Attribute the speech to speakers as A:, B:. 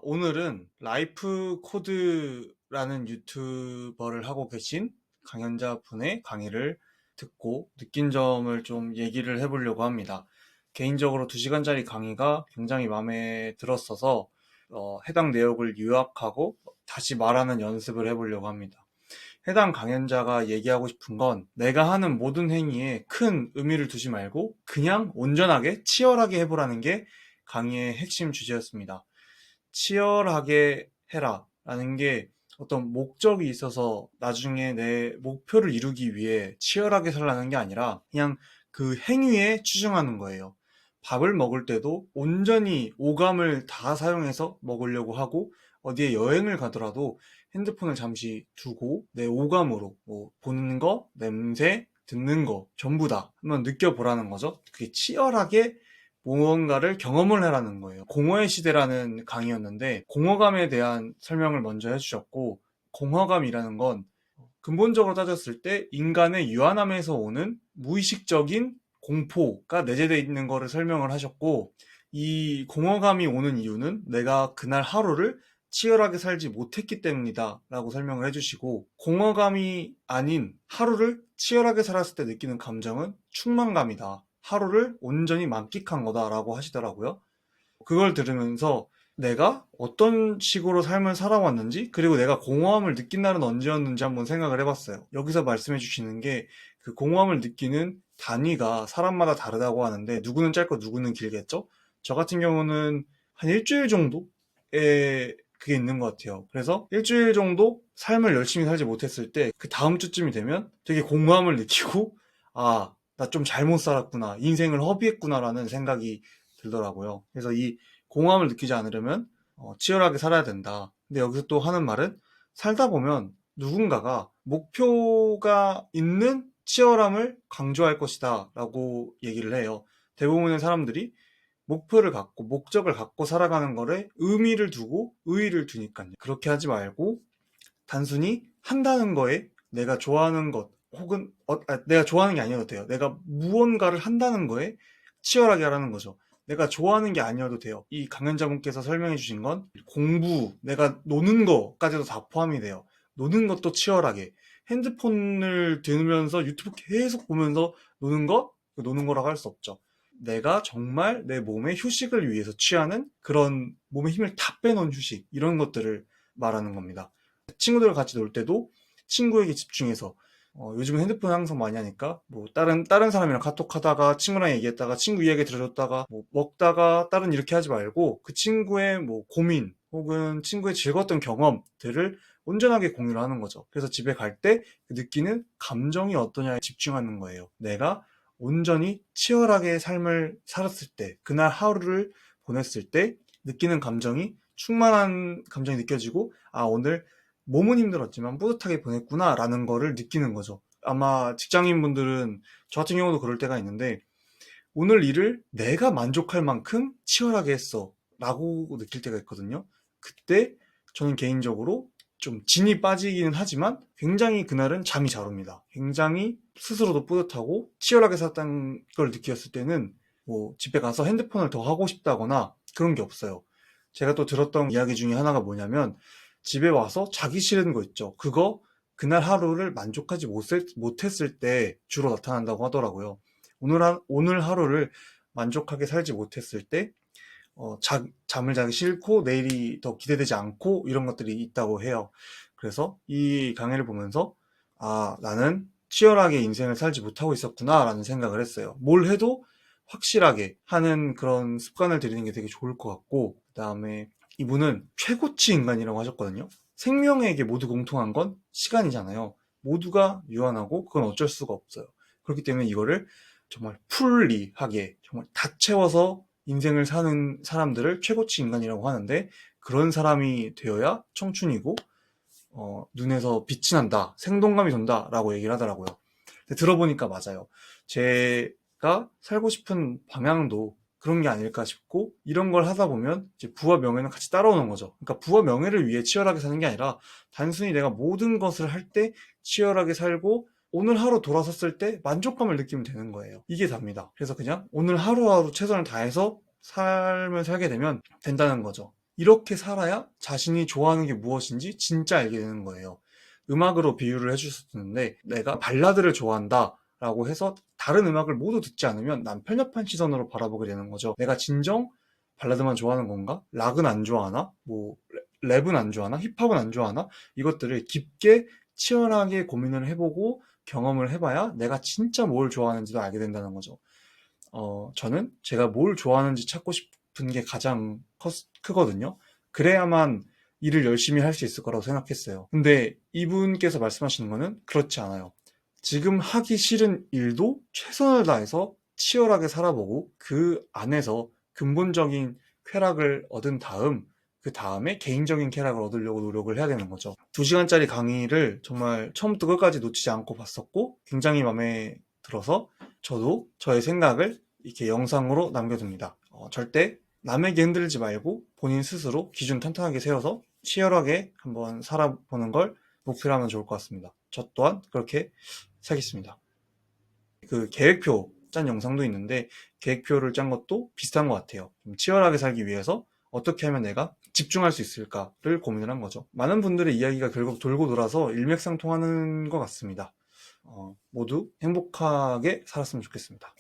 A: 오늘은 라이프 코드라는 유튜버를 하고 계신 강연자분의 강의를 듣고 느낀 점을 좀 얘기를 해보려고 합니다. 개인적으로 2시간짜리 강의가 굉장히 마음에 들었어서 해당 내용을 요약하고 다시 말하는 연습을 해보려고 합니다. 해당 강연자가 얘기하고 싶은 건 내가 하는 모든 행위에 큰 의미를 두지 말고 그냥 온전하게 치열하게 해보라는 게 강의의 핵심 주제였습니다. 치열하게 해라 라는 게 어떤 목적이 있어서 나중에 내 목표를 이루기 위해 치열하게 살라는 게 아니라 그냥 그 행위에 치중하는 거예요. 밥을 먹을 때도 온전히 오감을 다 사용해서 먹으려고 하고 어디에 여행을 가더라도 핸드폰을 잠시 두고 내 오감으로 뭐 보는 거, 냄새, 듣는 거 전부 다 한번 느껴보라는 거죠. 그게 치열하게 무언가를 경험을 하라는 거예요. 공허의 시대라는 강의였는데 공허감에 대한 설명을 먼저 해주셨고, 공허감이라는 건 근본적으로 따졌을 때 인간의 유한함에서 오는 무의식적인 공포가 내재되어 있는 거를 설명을 하셨고, 이 공허감이 오는 이유는 내가 그날 하루를 치열하게 살지 못했기 때문이다 라고 설명을 해주시고, 공허감이 아닌 하루를 치열하게 살았을 때 느끼는 감정은 충만감이다, 하루를 온전히 만끽한 거다라고 하시더라고요. 그걸 들으면서 내가 어떤 식으로 삶을 살아왔는지, 그리고 내가 공허함을 느낀 날은 언제였는지 한번 생각을 해봤어요. 여기서 말씀해 주시는 게 그 공허함을 느끼는 단위가 사람마다 다르다고 하는데, 누구는 짧고 누구는 길겠죠? 저 같은 경우는 한 일주일 정도에 그게 있는 것 같아요. 그래서 일주일 정도 삶을 열심히 살지 못했을 때 그 다음 주쯤이 되면 되게 공허함을 느끼고, 아, 나 좀 잘못 살았구나, 인생을 허비했구나라는 생각이 들더라고요. 그래서 이 공허함을 느끼지 않으려면 치열하게 살아야 된다. 근데 여기서 또 하는 말은, 살다 보면 누군가가 목표가 있는 치열함을 강조할 것이다 라고 얘기를 해요. 대부분의 사람들이 목표를 갖고 목적을 갖고 살아가는 거에 의미를 두고 의의를 두니까요. 그렇게 하지 말고 단순히 한다는 거에 내가 좋아하는 것, 혹은 내가 좋아하는 게 아니어도 돼요. 내가 무언가를 한다는 거에 치열하게 하라는 거죠. 내가 좋아하는 게 아니어도 돼요. 이 강연자분께서 설명해 주신 건 공부, 내가 노는 거까지도 다 포함이 돼요. 노는 것도 치열하게. 핸드폰을 들으면서 유튜브 계속 보면서 노는 거? 노는 거라고 할 수 없죠. 내가 정말 내 몸의 휴식을 위해서 취하는 그런 몸의 힘을 다 빼놓은 휴식, 이런 것들을 말하는 겁니다. 친구들과 같이 놀 때도 친구에게 집중해서, 요즘은 핸드폰 항상 많이 하니까 뭐 다른 사람이랑 카톡하다가 친구랑 얘기했다가 친구 이야기 들어줬다가 뭐 먹다가 다른 이렇게 하지 말고 그 친구의 뭐 고민 혹은 친구의 즐거웠던 경험들을 온전하게 공유를 하는 거죠. 그래서 집에 갈 때 느끼는 감정이 어떠냐에 집중하는 거예요. 내가 온전히 치열하게 삶을 살았을 때, 그날 하루를 보냈을 때 느끼는 감정이 충만한 감정이 느껴지고, 아, 오늘 몸은 힘들었지만 뿌듯하게 보냈구나 라는 거를 느끼는 거죠. 아마 직장인분들은, 저 같은 경우도 그럴 때가 있는데, 오늘 일을 내가 만족할 만큼 치열하게 했어 라고 느낄 때가 있거든요. 그때 저는 개인적으로 좀 진이 빠지기는 하지만 굉장히 그날은 잠이 잘 옵니다. 굉장히 스스로도 뿌듯하고 치열하게 살았다는 걸 느꼈을 때는 뭐 집에 가서 핸드폰을 더 하고 싶다거나 그런 게 없어요. 제가 또 들었던 이야기 중에 하나가 뭐냐면, 집에 와서 자기 싫은 거 있죠. 그거 그날 하루를 만족하지 못했을 때 주로 나타난다고 하더라고요. 오늘 하루를 만족하게 살지 못했을 때, 잠을 자기 싫고 내일이 더 기대되지 않고 이런 것들이 있다고 해요. 그래서 이 강의를 보면서, 아, 나는 치열하게 인생을 살지 못하고 있었구나 라는 생각을 했어요. 뭘 해도 확실하게 하는 그런 습관을 들이는 게 되게 좋을 것 같고, 그 다음에 이분은 최고치 인간이라고 하셨거든요. 생명에게 모두 공통한 건 시간이잖아요. 모두가 유한하고 그건 어쩔 수가 없어요. 그렇기 때문에 이거를 정말 풀리하게 정말 다 채워서 인생을 사는 사람들을 최고치 인간이라고 하는데, 그런 사람이 되어야 청춘이고 눈에서 빛이 난다, 생동감이 돈다 라고 얘기를 하더라고요. 근데 들어보니까 맞아요. 제가 살고 싶은 방향도 그런 게 아닐까 싶고, 이런 걸 하다 보면 이제 부와 명예는 같이 따라오는 거죠. 그러니까 부와 명예를 위해 치열하게 사는 게 아니라 단순히 내가 모든 것을 할 때 치열하게 살고 오늘 하루 돌아섰을 때 만족감을 느끼면 되는 거예요. 이게 답니다. 그래서 그냥 오늘 하루하루 최선을 다해서 삶을 살게 되면 된다는 거죠. 이렇게 살아야 자신이 좋아하는 게 무엇인지 진짜 알게 되는 거예요. 음악으로 비유를 해주셨는데, 내가 발라드를 좋아한다 라고 해서 다른 음악을 모두 듣지 않으면 난 편협한 시선으로 바라보게 되는 거죠. 내가 진정 발라드만 좋아하는 건가? 락은 안 좋아하나? 뭐 랩은 안 좋아하나? 힙합은 안 좋아하나? 이것들을 깊게 치열하게 고민을 해보고 경험을 해봐야 내가 진짜 뭘 좋아하는지도 알게 된다는 거죠. 저는 제가 뭘 좋아하는지 찾고 싶은 게 가장 크거든요. 그래야만 일을 열심히 할 수 있을 거라고 생각했어요. 근데 이분께서 말씀하시는 거는 그렇지 않아요. 지금 하기 싫은 일도 최선을 다해서 치열하게 살아보고 그 안에서 근본적인 쾌락을 얻은 다음, 그 다음에 개인적인 쾌락을 얻으려고 노력을 해야 되는 거죠. 2시간짜리 강의를 정말 처음부터 끝까지 놓치지 않고 봤었고 굉장히 마음에 들어서 저도 저의 생각을 이렇게 영상으로 남겨둡니다. 절대 남에게 흔들리지 말고 본인 스스로 기준 탄탄하게 세워서 치열하게 한번 살아보는 걸 목표로 하면 좋을 것 같습니다. 저 또한 그렇게 살겠습니다. 그 계획표 짠 영상도 있는데 계획표를 짠 것도 비슷한 것 같아요. 좀 치열하게 살기 위해서 어떻게 하면 내가 집중할 수 있을까를 고민을 한 거죠. 많은 분들의 이야기가 결국 돌고 돌아서 일맥상통하는 것 같습니다. 모두 행복하게 살았으면 좋겠습니다.